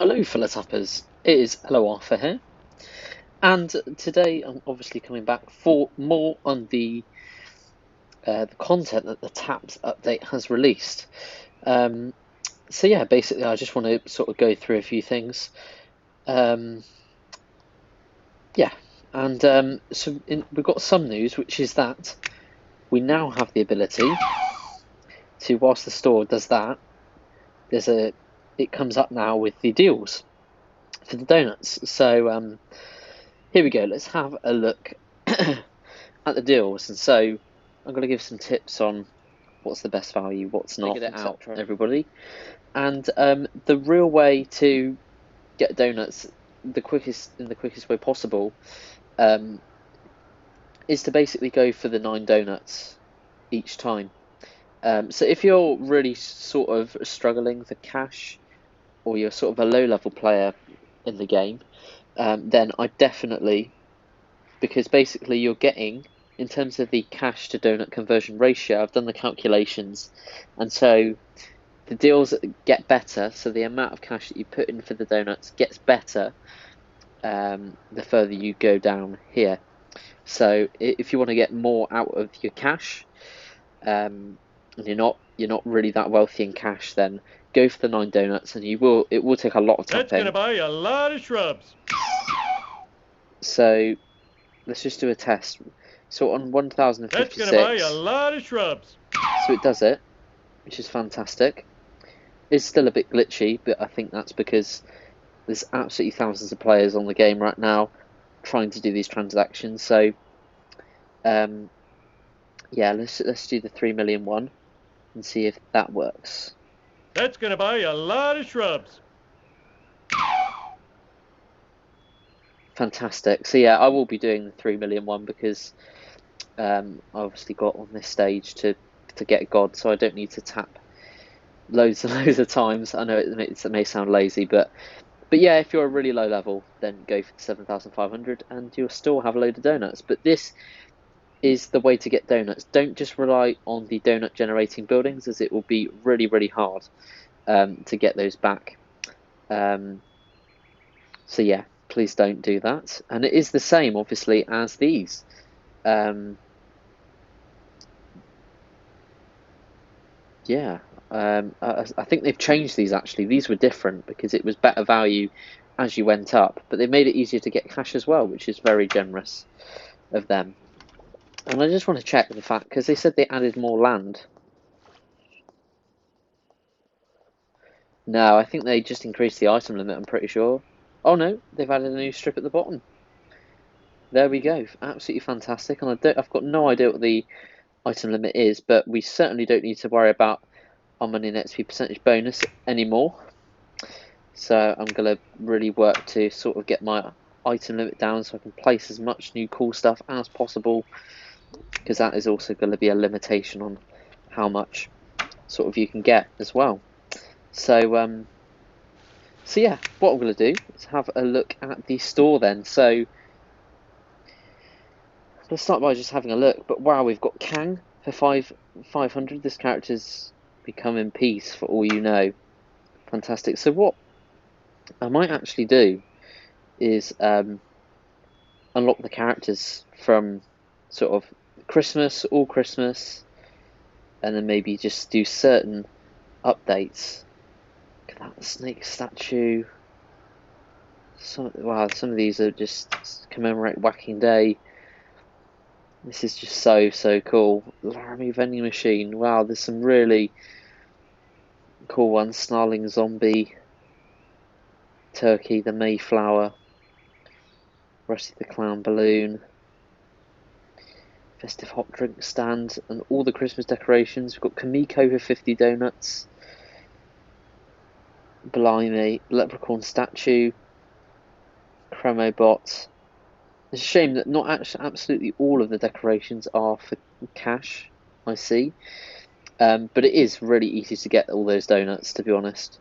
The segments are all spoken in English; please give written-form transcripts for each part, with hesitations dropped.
Hello, fellow tappers. It is ElloArfur here, and today I'm obviously coming back for more on the content that the Taps update has released. So yeah, basically, I just want to sort of go through a few things. Yeah, and we've got some news, which is that we now have the ability to, whilst the store does that, it comes up now with the deals for the donuts. So here we go. Let's have a look at the deals. And so I'm going to give some tips on what's the best value, what's not, figure it out, everybody. And the real way to get donuts in the quickest way possible is to basically go for the 9 donuts each time. So if you're really sort of struggling for cash, or you're sort of a low-level player in the game, then I definitely, because basically you're getting, in terms of the cash to donut conversion ratio, I've done the calculations, and so the deals get better, so the amount of cash that you put in for the donuts gets better the further you go down here. So if you want to get more out of your cash, and you're not really that wealthy in cash, then go for the 9 donuts, and it will take a lot of tapping. That's gonna buy you a lot of shrubs. So let's just do a test. So on 1056, that's gonna buy you a lot of shrubs. So it does it, which is fantastic. It's still a bit glitchy, but I think that's because there's absolutely thousands of players on the game right now trying to do these transactions. So yeah, let's do the 3 million one and see if that works. That's gonna buy you a lot of shrubs. Fantastic. So yeah, I will be doing the 3 million one because I obviously got on this stage to get God, so I don't need to tap loads and loads of times. I know it may sound lazy, but yeah, if you're a really low level, then go for the 7,500 and you'll still have a load of donuts. But this is the way to get donuts. Don't just rely on the donut generating buildings, as it will be really, really hard to get those back. So yeah, please don't do that. And it is the same, obviously, as these. Yeah, I think they've changed these actually. These were different because it was better value as you went up, but they made it easier to get cash as well, which is very generous of them. And I just want to check the fact, because they said they added more land. No, I think they just increased the item limit, I'm pretty sure. Oh no, they've added a new strip at the bottom. There we go, absolutely fantastic. And I've got no idea what the item limit is, but we certainly don't need to worry about our money in XP percentage bonus anymore. So I'm going to really work to sort of get my item limit down so I can place as much new cool stuff as possible, because that is also going to be a limitation on how much sort of you can get as well. So so yeah, what I'm going to do is have a look at the store then. So let's start by just having a look. But wow, we've got Kang for 500. This character's become in peace for all you know. Fantastic. So what I might actually do is unlock the characters from sort of Christmas, all Christmas, and then maybe just do certain updates. Look at that snake statue. Wow, some of these are just commemorate Whacking Day. This is just so cool. Laramie vending machine. Wow, there's some really cool ones. Snarling zombie. Turkey, the Mayflower. Rusty the Clown balloon. Festive hot drink stand, and all the Christmas decorations. We've got Kamiko for 50 donuts. Blimey, leprechaun statue. Chromobot. It's a shame that not actually absolutely all of the decorations are for cash, I see. But it is really easy to get all those donuts, to be honest.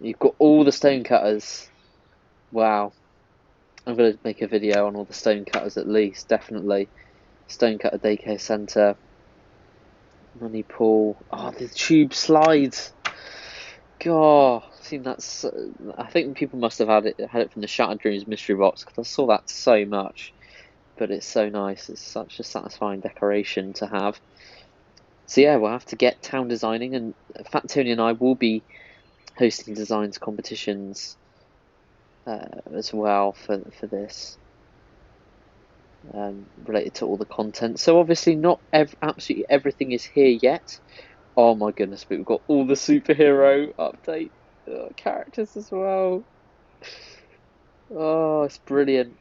You've got all the stone cutters. Wow. I'm going to make a video on all the stone cutters at least, definitely. Stonecutter Daycare Centre. Money Pool. Oh, the tube slides. God, seen that. I think people must have had it from the Shattered Dreams mystery box because I saw that so much. But it's so nice. It's such a satisfying decoration to have. So yeah, we'll have to get town designing, and Fat Tony and I will be hosting designs competitions as well for this, related to all the content. So obviously not absolutely everything is here yet. Oh my goodness, but we've got all the superhero update characters as well. Oh, it's brilliant.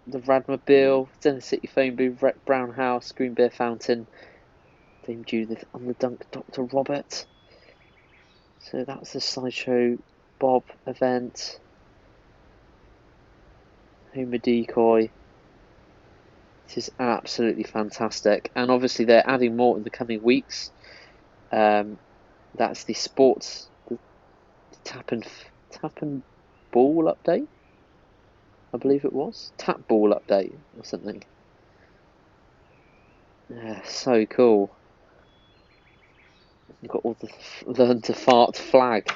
The Radmobile, Zen City Phone Booth, Wreck Brown House, Green Beer Fountain, Dame Judith, and the Dunk Dr. Robert. So that's the Sideshow Bob event. Homer Decoy. This is absolutely fantastic. And obviously they're adding more in the coming weeks. That's the sports, the tap and ball update. I believe it was tap ball update or something. Yeah, so cool. You've got all the learn to fart flag.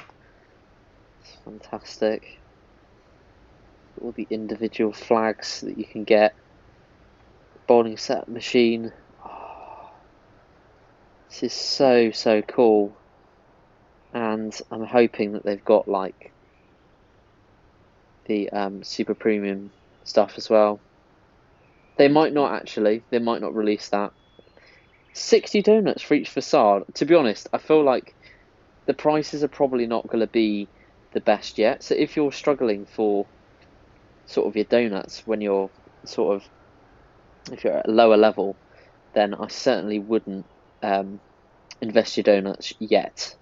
It's fantastic. All the individual flags that you can get. Bowling set machine. Oh, this is so cool. And I'm hoping that they've got like the super premium stuff as well. They might not actually. They might not release that. 60 donuts for each facade. To be honest, I feel like the prices are probably not going to be the best yet. So if you're struggling for sort of your donuts when you're if you're at a lower level, then I certainly wouldn't invest your donuts yet,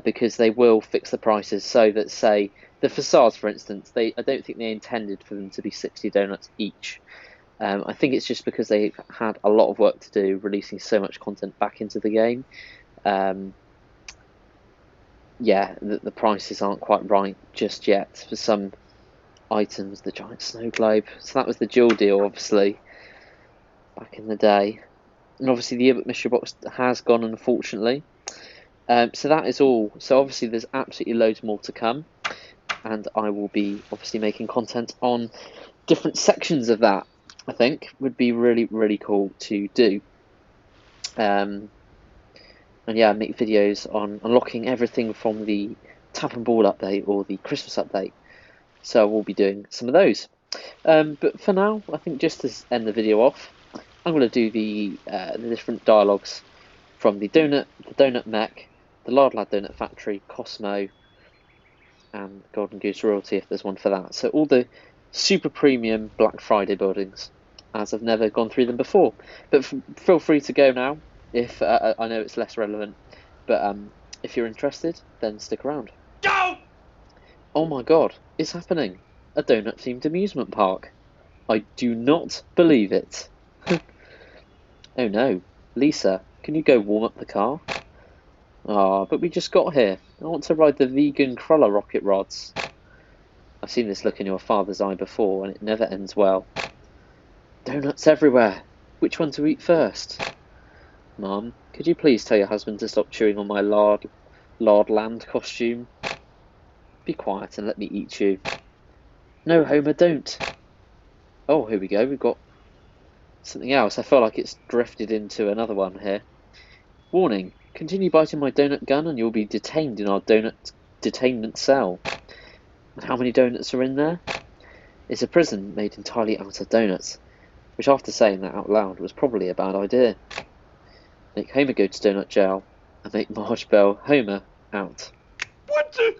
because they will fix the prices so that, say, the facades, for instance, I don't think they intended for them to be 60 donuts each. I think it's just because they've had a lot of work to do releasing so much content back into the game. Yeah, the prices aren't quite right just yet for some items. The giant snow globe. So that was the dual deal, obviously, back in the day. And obviously the Yearbook mystery box has gone, unfortunately. So that is all. So obviously there's absolutely loads more to come. And I will be obviously making content on different sections of that. I think would be really cool to do. And yeah, make videos on unlocking everything from the Tap and Ball update or the Christmas update. So we'll be doing some of those. But for now, I think just to end the video off, I'm going to do the different dialogues from the Donut Mech, the Lard Lad Donut Factory, Cosmo, and Golden Goose Royalty if there's one for that. So all the super premium Black Friday buildings, as I've never gone through them before. But feel free to go now if I know it's less relevant. But if you're interested, then stick around. Go! Oh my god, it's happening! A donut-themed amusement park. I do not believe it. Oh no, Lisa, can you go warm up the car? Ah, but we just got here. I want to ride the vegan cruller rocket rods. I've seen this look in your father's eye before, and it never ends well. Donuts everywhere. Which one to eat first? Mum, could you please tell your husband to stop chewing on my lard land costume? Be quiet and let me eat you. No, Homer, don't. Oh, here we go. We've got something else. I feel like it's drifted into another one here. Warning. Continue biting my donut gun and you'll be detained in our donut detainment cell. And how many donuts are in there? It's a prison made entirely out of donuts, which after saying that out loud was probably a bad idea. Make Homer go to donut jail and make Marge Bell Homer out. What the?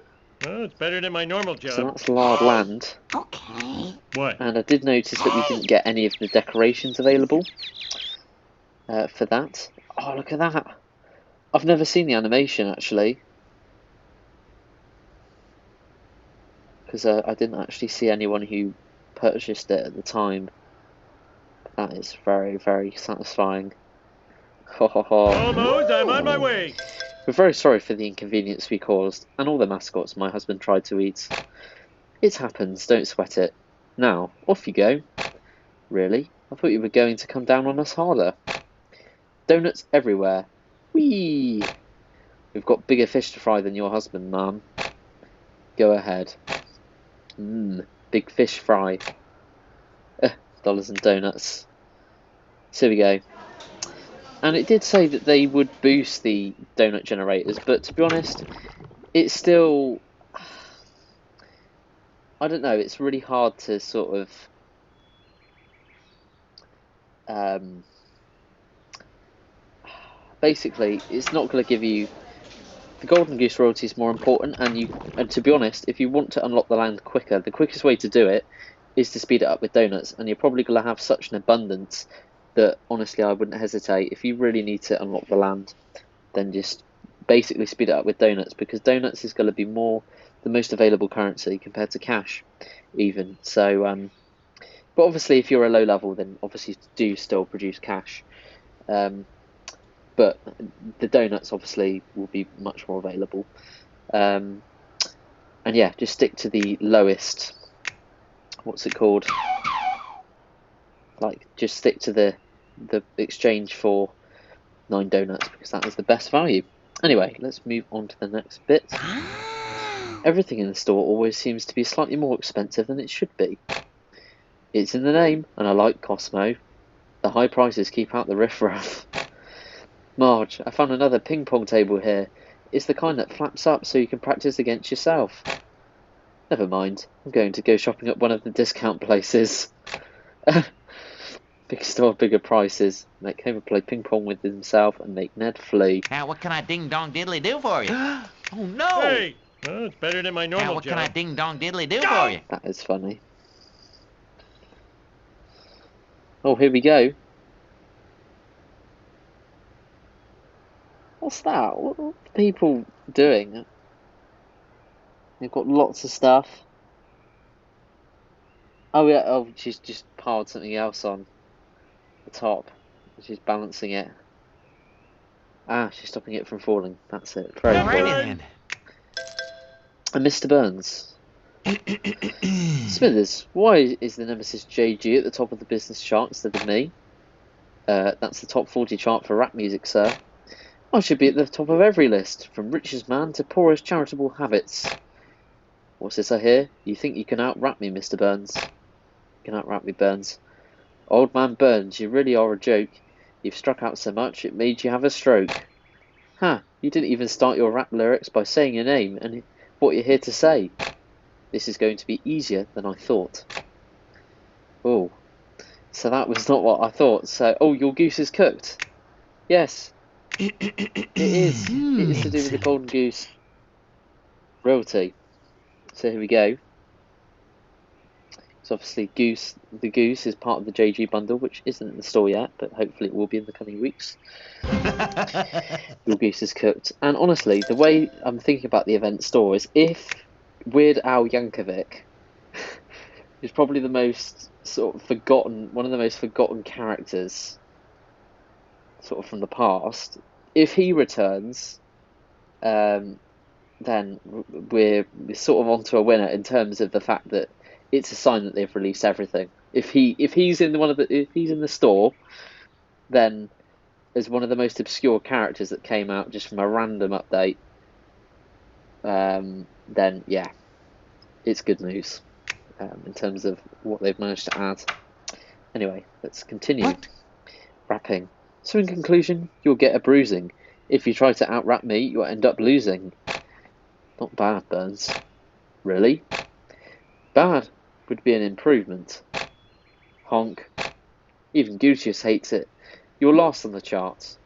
Oh, it's better than my normal job. So that's Lard Land. Okay. What? And I did notice that we didn't get any of the decorations available for that. Oh, look at that. I've never seen the animation, actually. Because I didn't actually see anyone who purchased it at the time. That is very satisfying. Ho ho ho. Almost, I'm on my way. We're very sorry for the inconvenience we caused, and all the mascots my husband tried to eat. It happens, don't sweat it. Now, off you go. Really? I thought you were going to come down on us harder. Donuts everywhere. Whee! We've got bigger fish to fry than your husband, Mum. Go ahead. Big fish fry. Dollars and donuts. So here we go. And it did say that they would boost the donut generators, but to be honest, it's still, I don't know, it's really hard to sort of, basically, it's not going to give you, the golden goose royalty is more important, and to be honest, if you want to unlock the land quicker, the quickest way to do it is to speed it up with donuts, and you're probably going to have such an abundance that honestly I wouldn't hesitate. If you really need to unlock the land, then just basically speed it up with donuts, because donuts is going to be the most available currency compared to cash even. So but obviously if you're a low level, then obviously do still produce cash, but the donuts obviously will be much more available. And yeah, just stick to the lowest, what's it called, like just stick to the exchange for 9 donuts, because that is the best value. Anyway, let's move on to the next bit. Everything in the store always seems to be slightly more expensive than it should be. It's in the name, and I like Cosmo. The high prices keep out the riffraff. Marge, I found another ping pong table here. It's the kind that flaps up so you can practice against yourself. Never mind, I'm going to go shopping at one of the discount places. Big store, bigger prices. Make Homer play ping pong with himself and make Ned flee. Now, what can I ding-dong diddly do for you? Oh, no! Hey! Well, it's better than my normal Now, what job. can I ding-dong diddly do for you? That is funny. Oh, here we go. What's that? What are people doing? They've got lots of stuff. Oh yeah, oh, she's just piled something else on the top. She's balancing it. Ah, she's stopping it from falling. That's it. Very All cool. righty then. And Mr. Burns. Smithers, why is the Nemesis JG at the top of the business chart instead of me? That's the top 40 chart for rap music, sir. I should be at the top of every list, from richest man to poorest charitable habits. What's this I hear? You think you can out-rap me, Mr. Burns? You can out-rap me, Burns. Old man Burns, you really are a joke. You've struck out so much, it made you have a stroke. Ha, you didn't even start your rap lyrics by saying your name and what you're here to say. This is going to be easier than I thought. Oh, so that was not what I thought. So, oh, your goose is cooked. Yes, it is. It is to do with the golden goose royalty. So here we go. So obviously the goose is part of the JG bundle, which isn't in the store yet, but hopefully it will be in the coming weeks. Your goose is cooked. And honestly, the way I'm thinking about the event store is, if Weird Al Yankovic is probably the most sort of forgotten, one of the most forgotten characters sort of from the past, if he returns, then we're sort of onto a winner in terms of the fact that it's a sign that they've released everything. If he's in the store, then as one of the most obscure characters that came out just from a random update, then yeah, it's good news in terms of what they've managed to add. Anyway, let's continue. Rapping. So in conclusion, you'll get a bruising. If you try to out-rap me, you'll end up losing. Not bad, Burns. Really? Bad would be an improvement. Honk. Even Gutius hates it. You're last on the charts.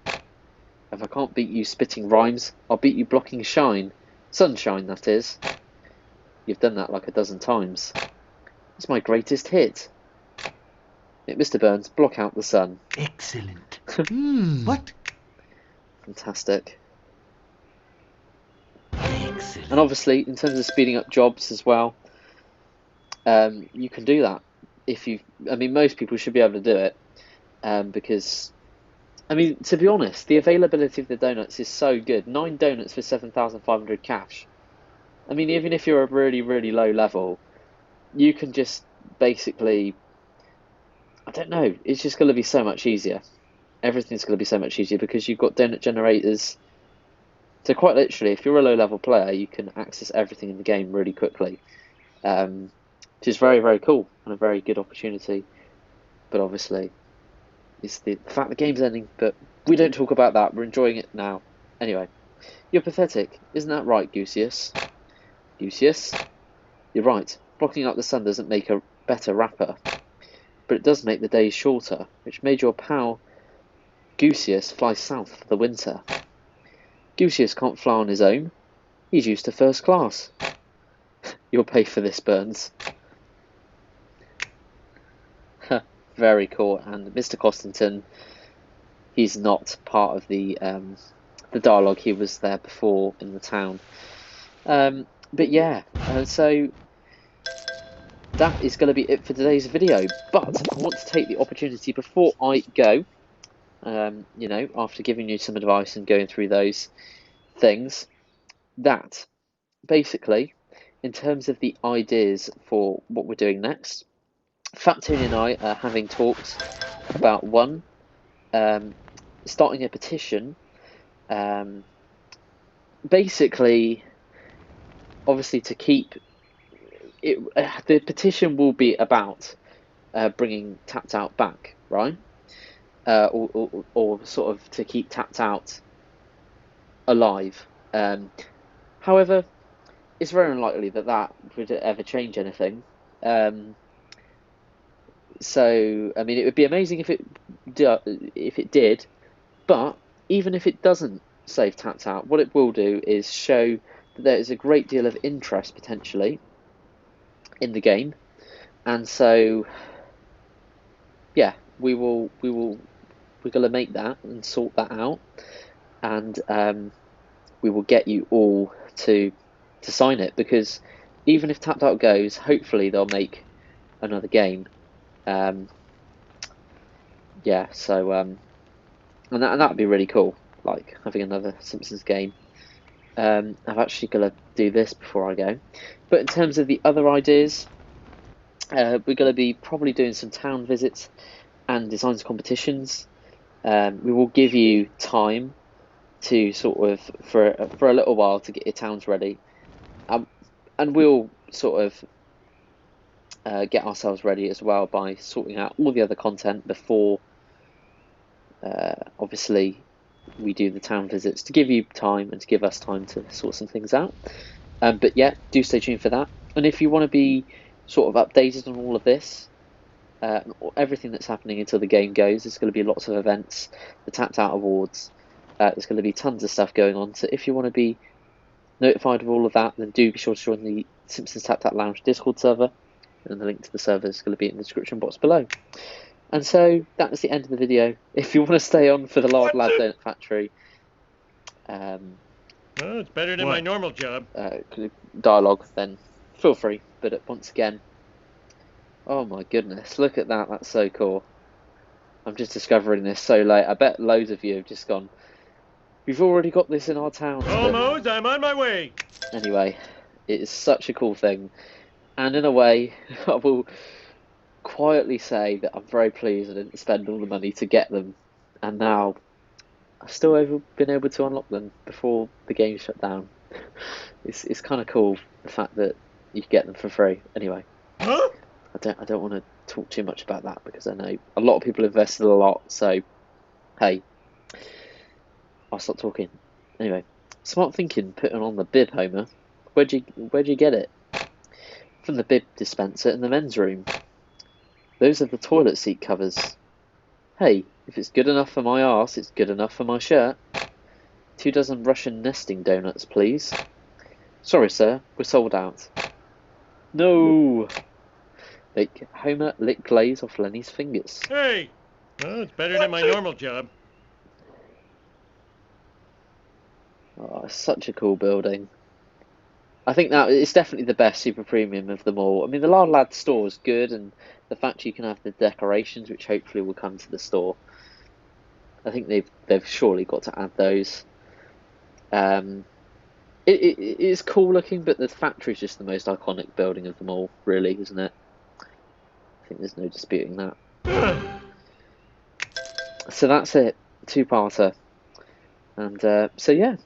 If I can't beat you spitting rhymes, I'll beat you blocking shine. Sunshine, that is. You've done that like a dozen times. It's my greatest hit. Mr. Burns, block out the sun. Excellent. What? Fantastic. Excellent. And obviously, in terms of speeding up jobs as well, you can do that. Most people should be able to do it, because, to be honest, the availability of the donuts is so good. 9 donuts for 7,500 cash. Even if you're a really, really low level, you can just basically, I don't know, it's just going to be so much easier. Everything's going to be so much easier because you've got donut generators So quite literally, if you're a low-level player, you can access everything in the game really quickly, which is very, very cool and a very good opportunity. But obviously, it's the fact the game's ending, but we don't talk about that. We're enjoying it now. Anyway, you're pathetic. Isn't that right, Goosius? Goosius? You're right. Blocking out the sun doesn't make a better rapper, but it does make the days shorter, which made your pal Goosius fly south for the winter. Goosius can't fly on his own. He's used to first class. You'll pay for this, Burns. Very cool. And Mr. Costington, he's not part of the dialogue. He was there before in the town. But yeah, so that is going to be it for today's video. But I want to take the opportunity before I go, you know, after giving you some advice and going through those things, that basically, in terms of the ideas for what we're doing next, Fat Tony and I are having talks about one, starting a petition, basically, obviously to keep it, the petition will be about bringing Tapped Out back, right? Or sort of to keep Tapped Out alive. However, it's very unlikely that that would ever change anything. So, I mean, it would be amazing if it did, but even if it doesn't save Tapped Out, what it will do is show that there is a great deal of interest potentially in the game, and so yeah, we're gonna make that and sort that out, and we will get you all to sign it, because even if Tapped Out goes, hopefully they'll make another game. Yeah, so and that'd be really cool, like having another Simpsons game. I've actually got to do this before I go. But in terms of the other ideas, we're going to be probably doing some town visits and designs competitions. We will give you time to sort of for a little while to get your towns ready, and we'll sort of get ourselves ready as well by sorting out all the other content before obviously we do the town visits, to give you time and to give us time to sort some things out. But yeah, do stay tuned for that. And if you want to be sort of updated on all of this, everything that's happening until the game goes, there's going to be lots of events, the Tapped Out Awards, there's going to be tons of stuff going on. So if you want to be notified of all of that, then do be sure to join the Simpsons Tapped Out Lounge Discord server, and the link to the server is going to be in the description box below. And so that is the end of the video. If you want to stay on for the Lard Lad Donut Factory Well, it's better than my normal job. dialogue, then feel free. But once again, oh my goodness, look at that, that's so cool. I'm just discovering this so late. I bet loads of you have just gone, we've already got this in our town. Almost, I'm on my way. Anyway, it is such a cool thing. And in a way, I will quietly say that I'm very pleased I didn't spend all the money to get them, and now I've still been able to unlock them before the game shut down. It's kind of cool, the fact that you can get them for free. Anyway, Huh? I don't want to talk too much about that, because I know a lot of people invested a lot, so hey, I'll stop talking. Anyway, smart thinking putting on the bib, Homer. Where'd you get it? From the bib dispenser in the men's room. Those are the toilet seat covers. Hey, if it's good enough for my arse, it's good enough for my shirt. 2 dozen Russian nesting donuts, please. Sorry, sir, we're sold out. No! Make Homer lick glaze off Lenny's fingers. Hey! Well, it's better than my normal job. Oh, it's such a cool building. I think that it's definitely the best super premium of them all. I mean, the Lard Lad store is good, and the fact you can have the decorations, which hopefully will come to the store. I think they've surely got to add those. It is cool looking, but the factory is just the most iconic building of them all, really, isn't it? I think there's no disputing that. So that's it, two-parter. And so yeah,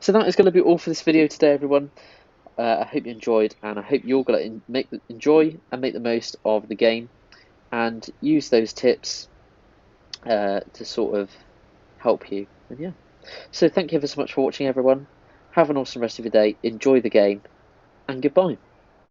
So that is going to be all for this video today, everyone. I hope you enjoyed, and I hope you're going to enjoy and make the most of the game, and use those tips to sort of help you. And yeah, so thank you ever so much for watching, everyone. Have an awesome rest of your day. Enjoy the game, and goodbye.